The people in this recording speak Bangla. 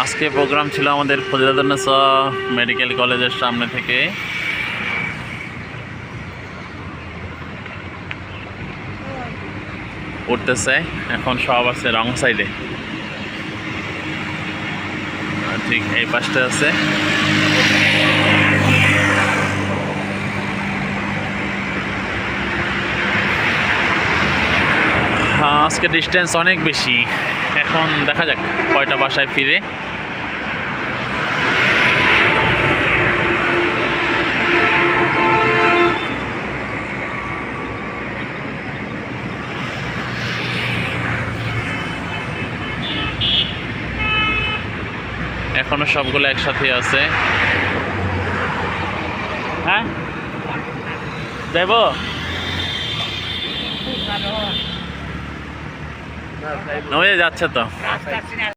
আজকে প্রোগ্রাম ছিল আমাদের ফজিলাতুন্নেসা মেডিকেল কলেজের সামনে থেকে। উঠতেছে এখন, সব আছে রং সাইডে, ঠিক এই পাশটা আছে। হ্যাঁ, আজকে ডিস্টেন্স অনেক বেশি। এখন দেখা যাক কয়টা বাসায় ফিরে। এখনো সবগুলো একসাথে আছে। হ্যাঁ, যাইব যাচ্ছে তো।